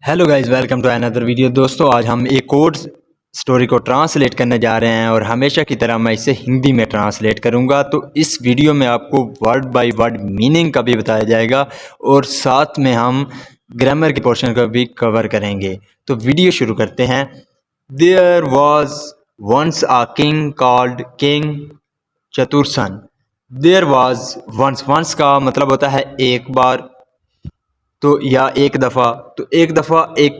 Hello guys, welcome to another video. दोस्तों, आज हम एक और स्टोरी को ट्रांसलेट करने जा रहे हैं और हमेशा की तरह मैं इसे हिंदी में ट्रांसलेट करूंगा। तो इस वीडियो में आपको वर्ड बाय वर्ड मीनिंग का भी बताया जाएगा और साथ में हम ग्रामर के पोर्शन का भी कवर करेंगे। तो वीडियो शुरू करते हैं। There was once a king called king Chatursen. There was once का मतलब होता है एक बार, तो या एक दफ़ा। तो एक दफ़ा एक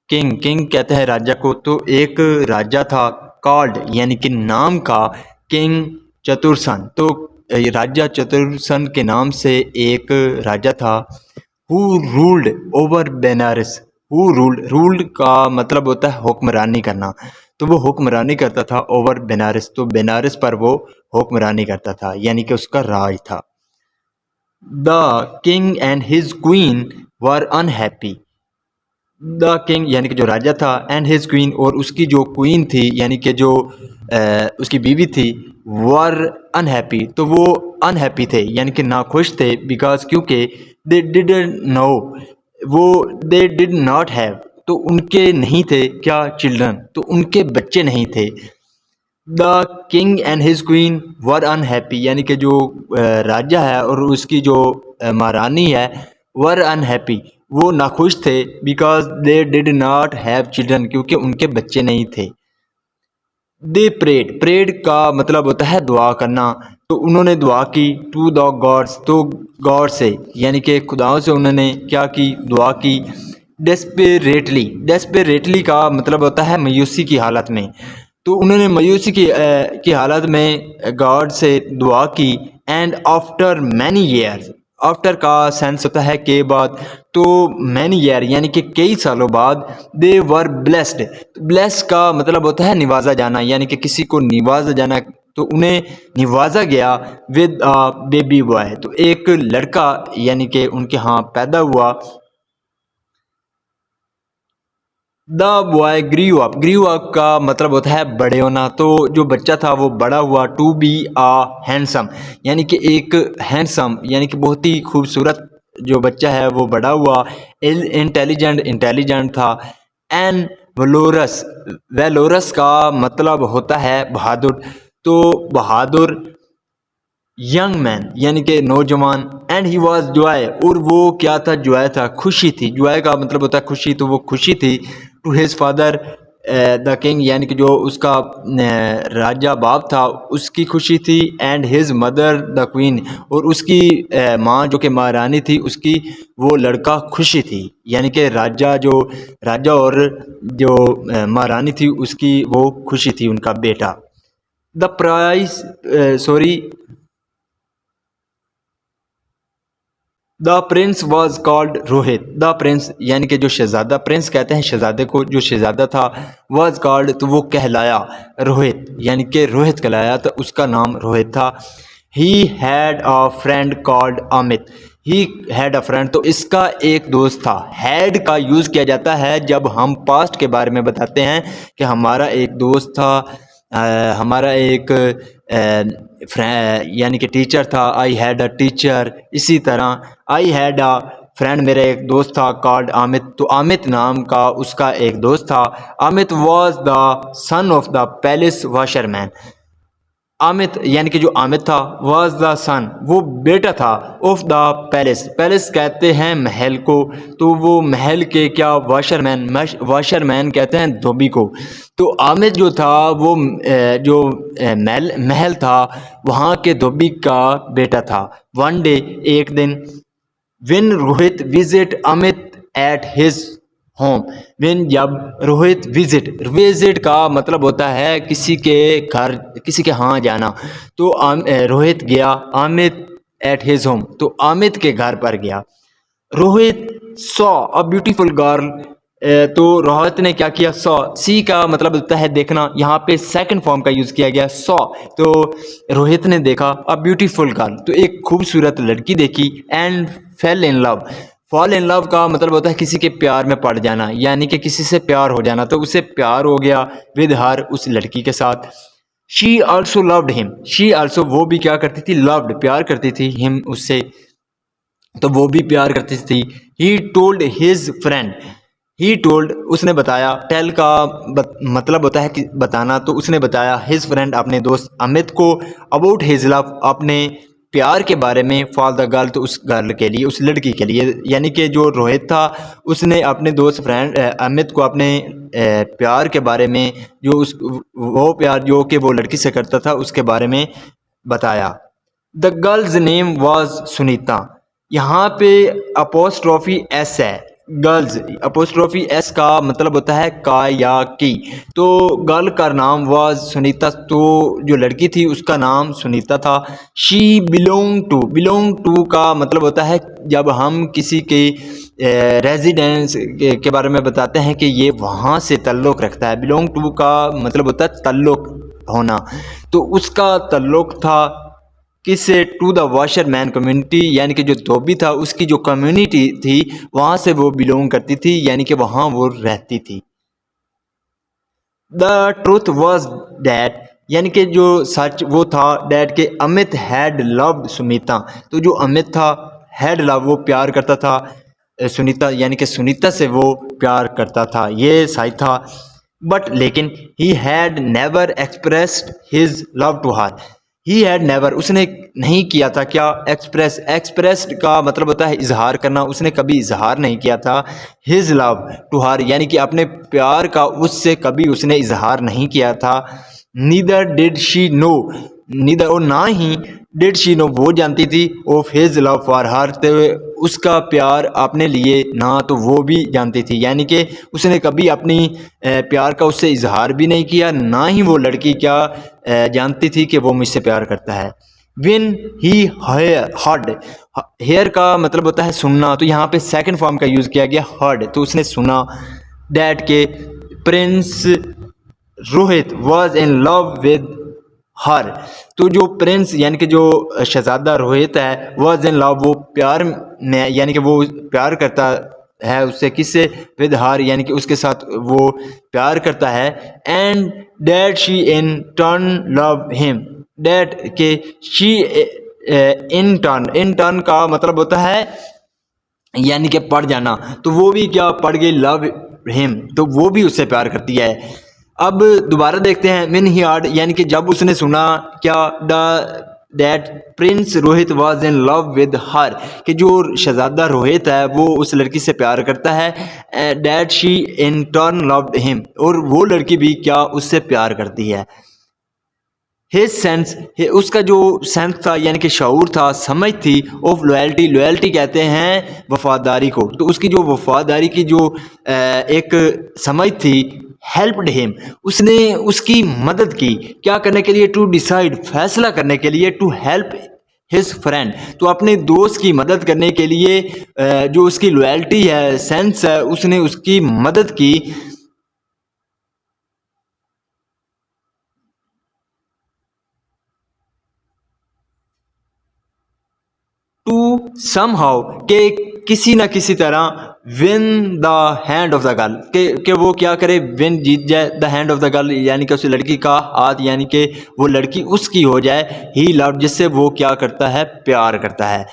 किंग कहते हैं राजा को। तो एक राजा था, कॉल्ड यानी कि नाम का, किंग चतुरसन। तो राजा चतुरसन के नाम से एक राजा था। Who ruled over Banaras. Who ruled का मतलब होता है हुक्मरानी करना। तो वो हुक्मरानी करता था ओवर बनारस। तो बनारस पर वो हुक्मरानी करता था, यानी कि उसका राज था। The king and his queen were unhappy. The king यानी कि जो राजा था, एंड हिज क्वीन और उसकी जो क्वीन थी यानी कि जो उसकी बीवी थी, वर अनहैप्पी। तो वो अनहैप्पी थे यानी कि नाखुश थे, बिकॉज क्योंकि दे डिडंट नो, वो दे डिड नॉट हैव, तो उनके नहीं थे क्या, चिल्ड्रन, तो उनके बच्चे नहीं थे। The king and his queen were unhappy यानी कि जो राजा है और उसकी जो महारानी है, वर अनहैप्पी, वो नाखुश थे, because they did not have children, क्योंकि उनके बच्चे नहीं थे। दे प्रेड का मतलब होता है दुआ करना। तो उन्होंने दुआ की टू द गॉड्स, तो गॉड से यानी कि खुदाओं से उन्होंने क्या की, दुआ की। डेस्परेटली का मतलब होता है मायूसी की हालत में। तो उन्होंने मायूसी की हालत में गॉड से दुआ की। And after many years, after का सेंस होता है के बाद, तो मैनी ईयर यानी कि कई सालों बाद, दे वर ब्लेस्ड। ब्लेस का मतलब होता है निवाजा जाना, यानी कि किसी को निवाजा जाना। तो उन्हें निवाजा गया विद अ बेबी बॉय, तो एक लड़का यानी कि उनके यहाँ पैदा हुआ। द बॉय ग्रीव अप का मतलब होता है बड़े होना। तो जो बच्चा था वो बड़ा हुआ। टू बी आ हैंडसम यानी कि एक हैंडसम यानी कि बहुत ही खूबसूरत जो बच्चा है वो बड़ा हुआ। इंटेलिजेंट था। एंड वेलोरस का मतलब होता है बहादुर। तो बहादुर यंग मैन यानी कि नौजवान। एंड ही वॉज जॉय, और वो क्या था, जॉय था, खुशी थी। जॉय का मतलब होता है खुशी, तो वो खुशी थी। To his father the king यानी कि जो उसका राजा बाप था उसकी खुशी थी। And his mother the queen, और उसकी माँ जो कि महारानी थी उसकी वो लड़का खुशी थी, यानी कि राजा और जो महारानी थी उसकी वो खुशी थी, उनका बेटा। The price sorry the Prince was called Rohit. The Prince यानी कि जो शहजादा, प्रिंस कहते हैं शहजादे को, जो शहजादा था, वॉज कॉल्ड तो वो कहलाया रोहित, यानी कि रोहित कहलाया, तो उसका नाम रोहित था। He had a friend called Amit. He had a friend, तो इसका एक दोस्त था। हैड का यूज़ किया जाता है जब हम पास्ट के बारे में बताते हैं कि हमारा एक दोस्त था, हमारा एक यानी कि टीचर था। I had a teacher. इसी तरह आई हैड अ फ्रेंड, मेरा एक दोस्त था, कॉल्ड आमित, तो आमित नाम का उसका एक दोस्त था। Amit was the son of the palace washerman. Amit यानी कि जो आमित था, वॉज द सन, वो बेटा था, ऑफ द पैलेस। पैलेस कहते हैं महल को, तो वो महल के क्या, वॉशरमैन कहते हैं धोबी को। तो आमित जो था वो जो महल था वहाँ के धोबी का बेटा था। वन डे, एक दिन, win Rohit visit Amit at his home. Win जब रोहित विजिट का मतलब होता है किसी के घर, किसी के यहाँ जाना। तो रोहित गया अमित एट हिज होम, तो अमित के घर पर गया। Rohit saw a beautiful girl. तो रोहित ने क्या किया, सॉ, सी का मतलब होता है देखना, यहाँ पे सेकंड फॉर्म का यूज किया गया सॉ। तो रोहित ने देखा अ ब्यूटीफुल गर्ल, तो एक खूबसूरत लड़की देखी। And fail in love, fall in love का मतलब होता है किसी के प्यार में पड़ जाना, यानी कि किसी से प्यार हो जाना। तो उसे प्यार हो गया विद हर, उस लड़की के साथ। She also loved him. She also वो भी क्या करती थी, लव्ड प्यार करती थी, हिम उससे, तो वो भी प्यार करती थी। He told his friend, he told उसने बताया, टेल का मतलब होता है कि बताना, तो उसने बताया हिज फ्रेंड अपने दोस्त अमित को अबाउट हिज लव अपने प्यार के बारे में फॉर द गर्ल तो उस गर्ल के लिए, उस लड़की के लिए, यानी कि जो रोहित था उसने अपने दोस्त फ्रेंड अमित को अपने प्यार के बारे में, जो उस वो प्यार जो कि वो लड़की से करता था उसके बारे में बताया। The girls name was Sunita. यहाँ पे अपोस्ट्रोफी एस है, गर्ल्स अपोस्ट्रोफी एस का मतलब होता है का या की। तो गर्ल का नाम वाज सुनीता, तो जो लड़की थी उसका नाम सुनीता था। शी बिलोंग टू का मतलब होता है जब हम किसी के रेजिडेंस के बारे में बताते हैं कि ये वहाँ से ताल्लुक़ रखता है। बिलोंग टू का मतलब होता है ताल्लुक़ होना, तो उसका ताल्लुक़ था किससे, टू द वॉशरमैन कम्युनिटी, यानी कि जो धोबी था उसकी जो कम्युनिटी थी वहाँ से वो बिलोंग करती थी, यानी कि वहाँ वो रहती थी। द ट्रूथ वॉज डैट, यानी कि जो सच वो था डैट के अमित हैड लव्ड सुनीता, तो जो अमित था हैड लव वो प्यार करता था सुनीता, यानी कि सुनीता से वो प्यार करता था, ये सही था। बट लेकिन he had never expressed his love to her, he had never उसने नहीं किया था क्या, एक्सप्रेस्ड का मतलब होता है इजहार करना, उसने कभी इजहार नहीं किया था हिज लव टू हर, यानी कि अपने प्यार का उससे कभी उसने इजहार नहीं किया था। Neither did she know, neither और ना ही डिड शी नो वो जानती थी of his love for her, तो उसका प्यार अपने लिए ना तो वो भी जानती थी, यानी कि उसने कभी अपनी प्यार का उससे इजहार भी नहीं किया, ना ही वो लड़की क्या जानती थी कि वो मुझसे प्यार करता है। विन ही हर्ड, हेयर का मतलब होता है सुनना, तो यहाँ पे सेकंड फॉर्म का यूज़ किया गया हर्ड, तो उसने सुना डैट के Prince Rohit was in love with her, तो जो प्रिंस यानी कि जो शहजादा रोहित है वॉज इन लव वो प्यार में, यानी कि वो प्यार करता है उससे, किससे, विद हर, यानी कि उसके साथ वो प्यार करता है। And that she in turn love him, that के शी इन टर्न का मतलब होता है यानी कि पढ़ जाना, तो वो भी क्या पढ़ गई लव हिम, तो वो भी उससे प्यार करती है। अब दोबारा देखते हैं व्हेन ही हर्ड, यानी कि जब उसने सुना क्या, that Prince Rohit was in love with her, कि जो शहजादा रोहित है वो उस लड़की से प्यार करता है। That she in turn loved him, और वो लड़की भी क्या उससे प्यार करती है। हिज सेंस, उसका जो सेंस था यानी कि शऊर था, समझ थी, ऑफ लॉयल्टी, लॉयल्टी कहते हैं वफादारी को, तो उसकी जो वफादारी की जो एक समझ थी, हेल्प्ड हिम उसने उसकी मदद की, क्या करने के लिए, टू डिसाइड फैसला करने के लिए, टू हेल्प हिज फ्रेंड, तो अपने दोस्त की मदद करने के लिए जो उसकी लॉयल्टी है, सेंस है, उसने उसकी मदद की। टू समहाउ के किसी ना किसी तरह win the hand of the girl, के वो क्या करे, विन जीत जाए the hand of the girl, यानी कि उस लड़की का हाथ, यानी कि वो लड़की उसकी हो जाए, ही लव जिससे वो क्या करता है, प्यार करता है।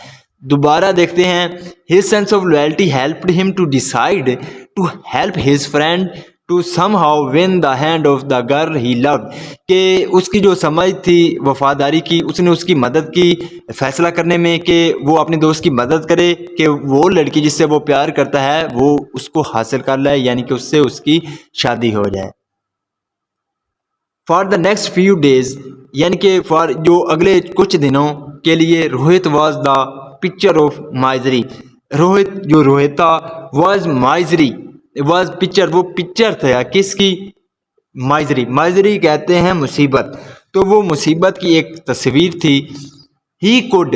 दोबारा देखते हैं, his sense of loyalty helped him to decide to help his friend to somehow win the hand of the girl he loved, कि उसकी जो समझ थी वफादारी की, उसने उसकी मदद की फैसला करने में कि वो अपने दोस्त की मदद करे कि वो लड़की जिससे वो प्यार करता है वो उसको हासिल कर ले, यानी कि उससे उसकी शादी हो जाए। For the next few days, यानी कि फॉर जो अगले कुछ दिनों के लिए, Rohit was the picture of misery, Rohit जो रोहित था वॉज माइजरी, वॉज पिक्चर वो पिक्चर था किसकी, माइजरी, माइजरी कहते हैं मुसीबत, तो वो मुसीबत की एक तस्वीर थी। ही कुड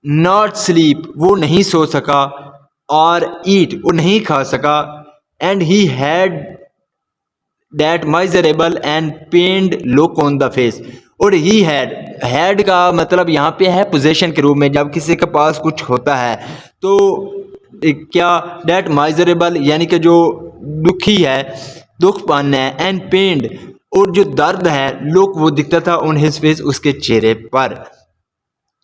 नॉट स्लीप वो नहीं सो सका, और ईट वो नहीं खा सका, and he had that miserable and pained look on the face, और ही हैड का मतलब यहाँ पे है पोजेशन के रूप में, जब किसी के पास कुछ होता है तो क्या, दैट माइजरेबल यानी कि जो दुखी है, दुख पाना है, एंड पेन्ड और जो दर्द है, लुक वो दिखता था ऑन हिज फेस उसके चेहरे पर।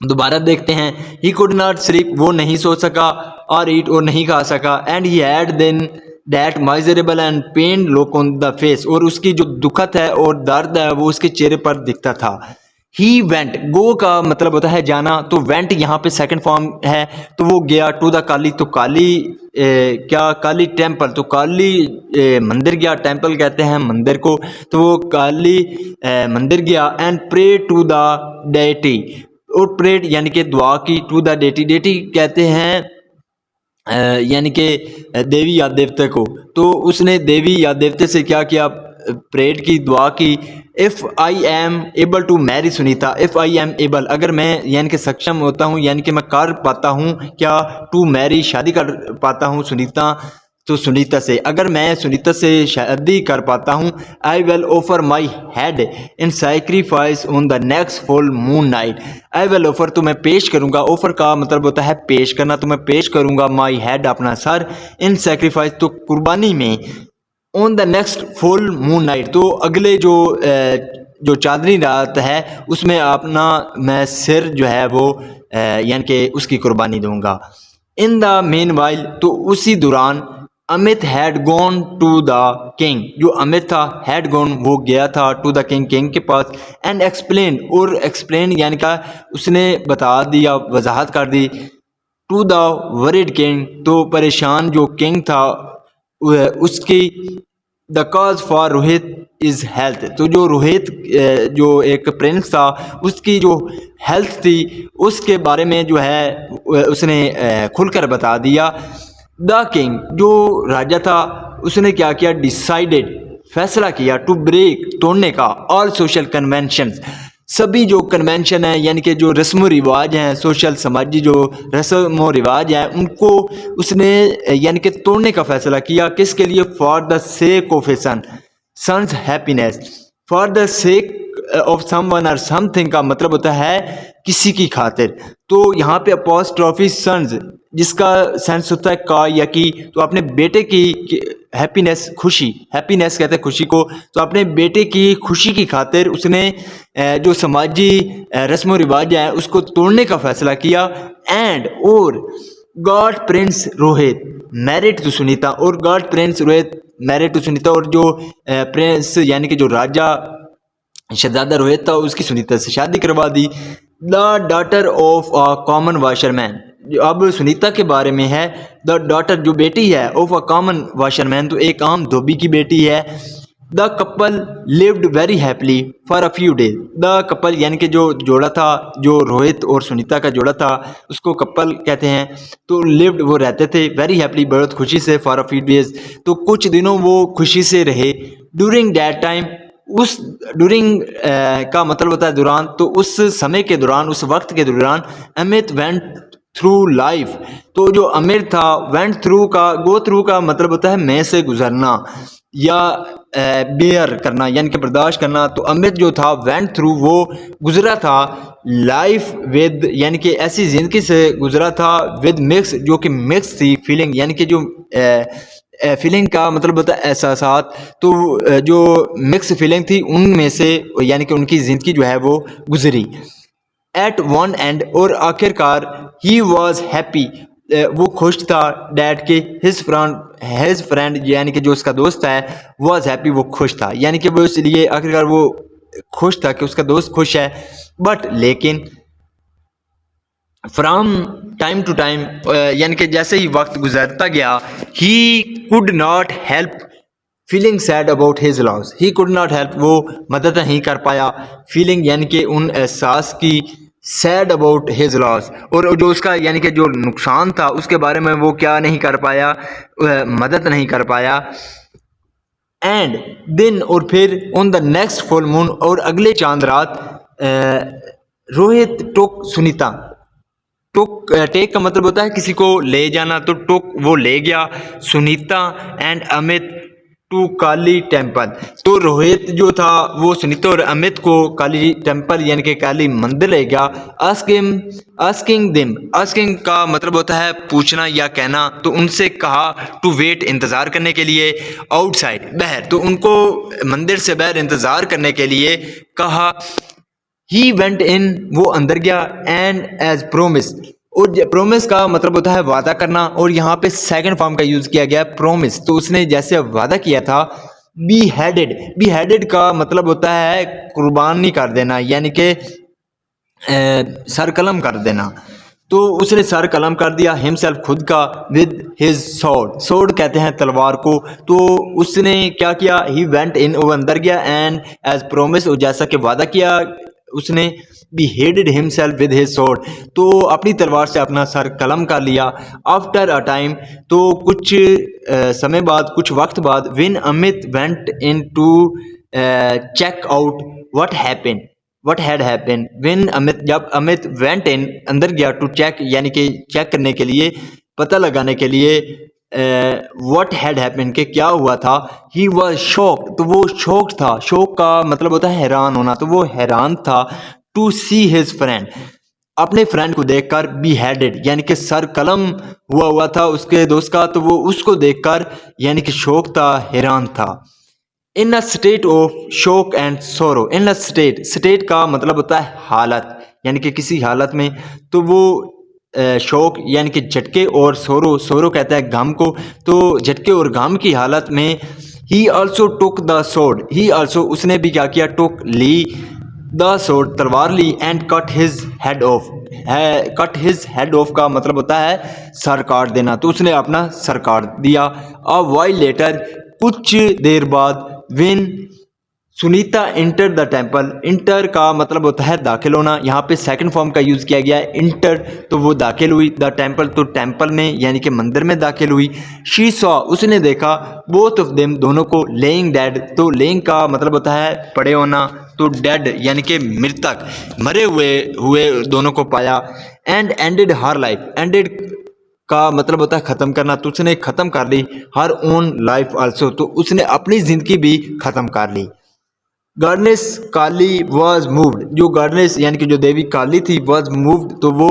दोबारा देखते हैं, ही कुड नॉट स्लीप वो नहीं सो सका, और ईट और नहीं खा सका, and he had then that miserable and pain look on the face, और उसकी जो दुखत है और दर्द है वो उसके चेहरे पर दिखता था। ही वेंट, गो का मतलब होता है जाना, तो वेंट यहाँ पे सेकंड फॉर्म है, तो वो गया टू द काली, तो काली क्या काली टेम्पल, तो काली मंदिर गया, टेम्पल कहते हैं मंदिर को, तो वो काली मंदिर गया। And pray to the deity, और प्रेड यानी कि दुआ की, टू द डेटी, डेटी कहते हैं यानी कि देवी या देवते को, तो उसने देवी या देवते से क्या किया, प्रेड की, दुआ की। If I am able to marry Sunita, if I am able, अगर मैं यानी कि सक्षम होता हूँ, यानी कि मैं कर पाता हूँ क्या, टू मैरी, शादी कर पाता हूँ सुनीता, तो सुनीता से, अगर मैं सुनीता से शादी कर पाता हूँ, I will offer my head in sacrifice on the next full moon night. I will offer, तो मैं पेश करूँगा, ऑफर का मतलब होता है पेश करना, तो मैं पेश करूँगा माई हेड, अपना सर, इन सैक्रिफाइस, तो कुर्बानी में, on the next full moon night, तो अगले जो चांदनी रात है उसमें अपना मैं सिर जो है वो यानी कि उसकी कुर्बानी दूंगा। इन द मेन वाइल, तो उसी दौरान, Amit had gone to the king, जो अमित था, हैड गॉन वो गया था, टू द किंग, किंग के पास, एंड एक्सप्लेन, और एक्सप्लेन यानी का उसने बता दिया, वजाहत कर दी, टू द वरीड किंग, तो परेशान जो किंग था उसकी, the cause for Rohit is health, तो जो रोहित जो एक प्रिंस था उसकी जो हेल्थ थी उसके बारे में जो है उसने खुलकर बता दिया। द किंग, जो राजा था, उसने क्या किया, डिसाइडेड, फैसला किया, टू ब्रेक, तोड़ने का, ऑल सोशल कन्वेंशन, सभी जो कन्वेंशन है यानी कि जो रस्म रिवाज हैं, सोशल समाजी जो रस्म रिवाज हैं, उनको उसने यानी कि तोड़ने का फैसला किया। किसके लिए, for the sake of a son's happiness, for the sake of someone और समथिंग का मतलब होता है किसी की खातिर, तो यहाँ पे अपॉस्ट्रोफी सन्स, जिसका सेंस होता है का या की, तो अपने बेटे की हैप्पीनेस, खुशी, हैप्पीनेस कहते हैं खुशी को, तो अपने बेटे की खुशी की खातिर उसने जो समाजी रस्म रिवाज है उसको तोड़ने का फैसला किया। एंड, और god prince Rohit married to Sunita, और god prince Rohit married to Sunita, और जो प्रिंस यानी कि जो राजा शहजादा रोहित था उसकी सुनीता से शादी करवा दी। The daughter of a common washerman, अब सुनीता के बारे में है, द डॉटर जो बेटी है, ऑफ अ कॉमन वाशरमैन, तो एक आम धोबी की बेटी है। The couple lived very happily for a few days, the couple यानी कि जो जोड़ा था, जो रोहित और सुनीता का जोड़ा था उसको कपल कहते हैं, तो लिव्ड वो रहते थे, वेरी हैप्पीली बहुत खुशी से, फॉर अ फ्यू डेज, तो कुछ दिनों वो खुशी से रहे। ड्यूरिंग दैट टाइम, उस ड्यूरिंग का मतलब होता है दौरान, तो उस समय के दौरान, उस वक्त के दौरान, अमित वेंट थ्रू लाइफ, तो जो अमित था, वेंट थ्रू का, गो थ्रू का मतलब होता है में से गुजरना या बेयर करना यानी कि बर्दाश्त करना, तो अमित जो था वेंट थ्रू वो गुजरा था, लाइफ विद यानी कि ऐसी ज़िंदगी से गुजरा था, विद मिक्स जो कि मिक्स थी, फीलिंग यानी कि जो फीलिंग का मतलब होता है एहसासात, तो जो मिक्स फीलिंग थी उनमें से यानी कि उनकी ज़िंदगी जो है वो गुजरी। एट वन एंड, और आखिरकार, ही वॉज हैप्पी, वो खुश था, डैड के, हिज फ्रेंड यानी कि जो उसका दोस्त है, वॉज हैप्पी, वो खुश था, यानी कि वो इसलिए आखिरकार वो खुश था कि उसका दोस्त खुश है। बट लेकिन फ्राम टाइम टू टाइम, यानी कि जैसे ही वक्त गुजरता गया, he could not help feeling sad about his loss, he could not help, वो मदद नहीं कर पाया, फीलिंग यानी कि उन एहसास की, सैड अबाउट हिज लॉस, और जो उसका यानी कि जो नुकसान था उसके बारे में वो क्या नहीं कर पाया, मदद नहीं कर पाया। एंड दिन, और फिर on the next full moon, और अगले चांद रात, रोहित टुक सुनीता, टुक टेक का मतलब होता है किसी को ले जाना, तो टुक वो ले गया Sunita and Amit to Kali temple, तो रोहित जो था वो सुनीता और अमित को काली टेम्पल यानी कि काली मंदिर ले गया। आस्किंग देम, आस्किंग का मतलब होता है पूछना या कहना, तो उनसे कहा, टू वेट इंतज़ार करने के लिए, आउटसाइड बाहर, तो उनको मंदिर से बाहर इंतज़ार करने के लिए कहा। ही वेंट इन, वो अंदर गया, एंड एज प्रोमिस, और प्रोमिस का मतलब होता है वादा करना, और यहाँ पे सेकंड फॉर्म का यूज किया गया प्रोमिस। तो उसने जैसे वादा किया था, बी हेडेड। बी हेडेड का मतलब होता है कुर्बानी कर देना, यानी कि सर कलम कर देना। तो उसने सर कलम कर दिया हिमसेल्फ, खुद का, विद हिज सोर्ड। सोर्ड कहते हैं तलवार को। तो उसने क्या किया, ही वेंट इन, वो अंदर गया, एंड एज प्रोमिस, जैसा कि वादा किया उसने, beheaded himself with his sword, तो अपनी तलवार से अपना सर कलम कर लिया। आफ्टर अ टाइम, तो कुछ समय बाद, कुछ वक्त बाद, when Amit went in to check out what happened, what had happened, when Amit, जब अमित went in, अंदर गया, to check यानी कि चेक करने के लिए, पता लगाने के लिए, what had happened के क्या हुआ था, he was shocked, तो वो शॉक था। शॉक का मतलब होता है हैरान होना, तो वो हैरान था। टू सी हिज फ्रेंड, अपने फ्रेंड को देखकर, बी हेडेड यानी कि सर कलम हुआ था उसके दोस्त का, तो वो उसको देखकर यानी कि शौक था, हैरान था। इन अ स्टेट ऑफ शोक एंड सोरो, इन अ स्टेट, स्टेट का मतलब होता है हालत, यानी कि किसी हालत में। तो वो शोक यानी कि झटके, और सोरो, सोरो कहता है गम को। तो झटके और गम की हालत में, he also took the sword, he also, उसने भी क्या किया, टुक ली, द सोर्ड, तलवार ली, and cut his head off, cut his head off का मतलब होता है सर काट देना। तो उसने अपना सर काट दिया। अ वाइल लेटर, कुछ देर बाद, when Sunita enter the temple, inter का मतलब होता है दाखिल होना, यहाँ पे सेकंड फॉर्म का यूज किया गया है इंटर, तो वो दाखिल हुई। द टेम्पल, तो टेम्पल में यानी कि मंदिर में दाखिल हुई। शी सॉ, उसने देखा, बोथ ऑफ देम, दोनों को, लेइंग डेड, तो लेइंग का मतलब होता है पड़े होना, तो डेड यानी कि मृतक, मरे हुए दोनों को पाया। And ended her life, ended का मतलब होता है ख़त्म करना, तो उसने ख़त्म कर ली। हर ओन लाइफ आल्सो, तो उसने अपनी ज़िंदगी भी ख़त्म कर ली। गॉडेस काली वॉज मूव्ड, जो गॉडेस यानी कि जो देवी काली थी, वॉज मूव्ड, तो वो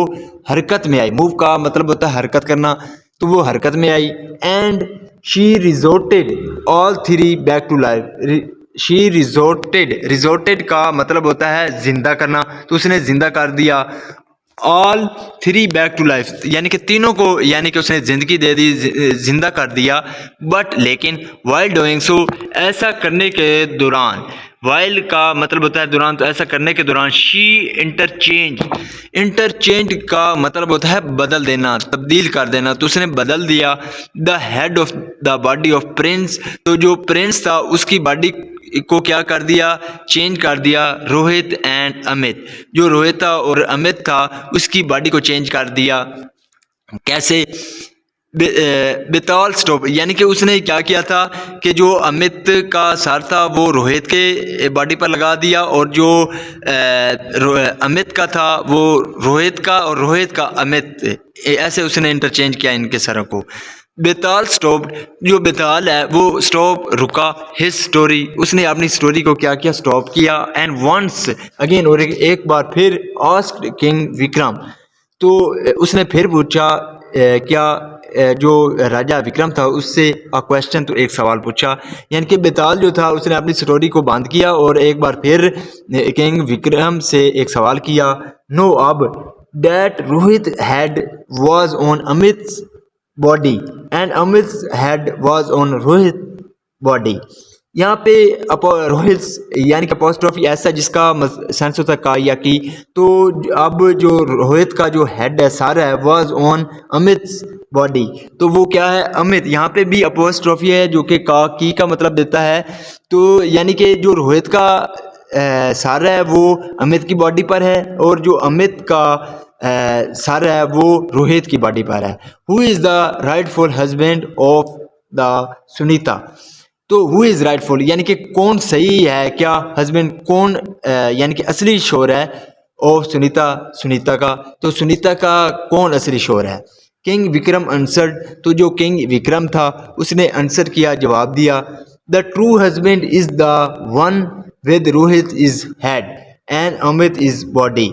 हरकत में आई। मूव का मतलब होता है हरकत करना, तो वो हरकत में आई। And she resorted all three back to life, she resorted, resorted का मतलब होता है जिंदा करना, तो उसने जिंदा कर दिया। All three back to life, यानी कि तीनों को, यानी कि उसने ज़िंदगी दे दी, जिंदा कर दिया। बट लेकिन, वाइल डूइंग सो, ऐसा करने के दौरान, वाइल का मतलब होता है दौरान, तो ऐसा करने के दौरान, शी इंटरचेंज, इंटरचेंज का मतलब होता है बदल देना, तब्दील कर देना, तो उसने बदल दिया। The head of the body of Prince, तो जो प्रिंस था उसकी बॉडी को क्या कर दिया, चेंज कर दिया। रोहित एंड अमित, जो रोहित था और अमित था उसकी बॉडी को चेंज कर दिया। कैसे, बेताल स्टॉप, यानी कि उसने क्या किया था कि जो अमित का सर था वो रोहित के बॉडी पर लगा दिया, और जो अमित का था वो रोहित का, और रोहित का अमित, ऐसे उसने इंटरचेंज किया इनके सरों को। बेताल स्टॉप, जो बेताल है वो स्टॉप, रुका। हिज स्टोरी, उसने अपनी स्टोरी को क्या किया, स्टॉप किया। एंड वंस अगेन, और एक बार फिर, आस्क्ड किंग विक्रम, तो उसने फिर पूछा, क्या जो राजा विक्रम था उससे अ क्वेश्चन, तो एक सवाल पूछा। यानी कि बेताल जो था उसने अपनी स्टोरी को बंद किया और एक बार फिर किंग विक्रम से एक सवाल किया। नो अब, that Rohit head was on Amit's body and Amit's head was on Rohit body. यहाँ पे रोहित यानी कि अपोस्ट्रोफी ऐसा जिसका सेंस होता है का या की। तो अब जो रोहित का जो हेड है, सर है, वाज ऑन अमित बॉडी, तो वो क्या है, अमित। यहाँ पे भी अपोस्ट्रोफी है जो कि का की का मतलब देता है। तो यानी कि जो रोहित का सर है वो अमित की बॉडी पर है, और जो अमित का सर है वो रोहित की बॉडी पर है। Who is the rightful husband of the Sunita, तो हु इज़ राइटफुल यानी कि कौन सही है, क्या हस्बैंड कौन यानी कि असली शोर है ऑफ सुनीता, सुनीता का, तो सुनीता का कौन असली शोर है। किंग विक्रम आंसर्ड, तो जो किंग विक्रम था उसने आंसर किया, जवाब दिया। The true husband is the one with Rohit is head and Amit is body,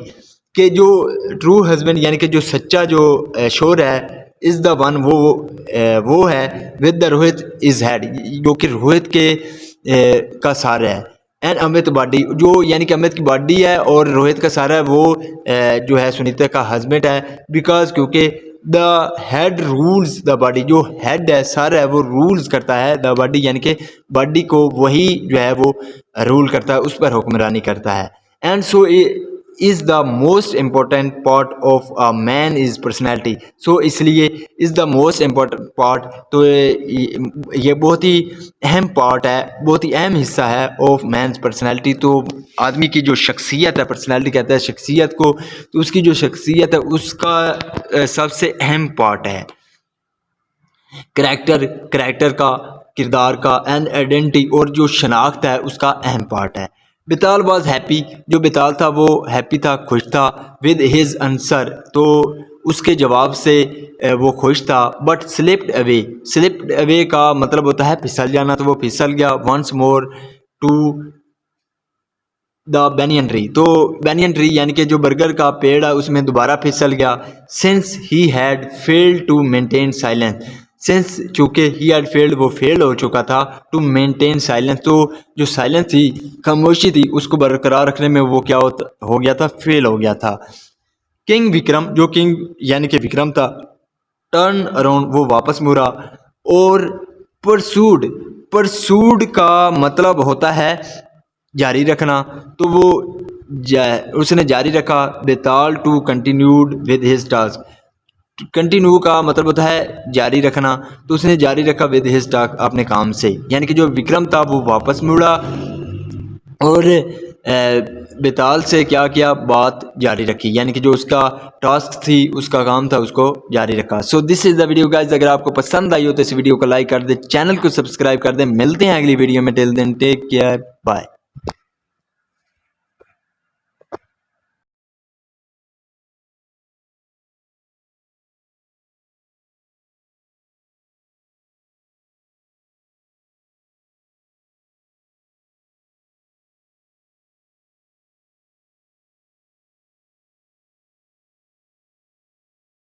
के जो ट्रू हस्बैंड यानी कि जो सच्चा जो शोर है, इज़ द वन वो है, with the Rohit is head जो कि रोहित के का सर है, एंड अमित बॉडी जो यानी कि अमित की बॉडी है और रोहित का सर है वो जो है सुनीता का हस्बैंड है, बिकॉज क्योंकि the head rules the body, जो हेड है सर है वो रूल्स करता है द बॉडी, यानी कि बॉडी को वही जो है वो रूल करता है, उस पर हुक्मरानी करता है। And so is the most important part of a man is personality. So इसलिए is the most important part, तो ये बहुत ही अहम पार्ट है, बहुत ही अहम हिस्सा है ऑफ मैंस पर्सनैलिटी। तो आदमी की जो शख्सियत है, पर्सनैलिटी कहते हैं शख्सियत को, तो उसकी जो शख्सियत है उसका सबसे अहम पार्ट है करैक्टर का, किरदार का, एंड आइडेंटिटी और जो शनाख्त है उसका अहम पार्ट है। बिताल वॉज हैप्पी, जो बिताल था वो हैप्पी था, खुश था, विद हिज आंसर, तो उसके जवाब से वो खुश था। बट स्लिप्ड अवे का मतलब होता है फिसल जाना, तो वो फिसल गया। Once more to the banyan tree, तो बैनियन ट्री यानी कि जो बर्गर का पेड़ है उसमें दोबारा फिसल गया। Since he had failed to maintain silence, since चूँकि ही हैड फेल्ड वो फेल हो चुका था, टू मेंटेन साइलेंस, तो जो साइलेंस थी, खामोशी थी, उसको बरकरार रखने में वो क्या हो गया था, फेल हो गया था। किंग विक्रम, जो किंग यानी कि विक्रम था, टर्न अराउंड वो वापस मुड़ा। और परसूड का मतलब होता है जारी रखना, तो वो उसने जारी रखा। Betal to continued with his task, continue का मतलब होता है जारी रखना, तो उसने जारी रखा विद हिज टास्क अपने काम से, यानी कि जो विक्रम था वो वापस मुड़ा और बेताल से क्या किया, बात जारी रखी, यानी कि जो उसका टास्क थी, उसका काम था, उसको जारी रखा। So this is the video guys. अगर आपको पसंद आई हो तो इस वीडियो को लाइक कर दे, चैनल को सब्सक्राइब कर दे। मिलते हैं अगली वीडियो में, till then take care, bye.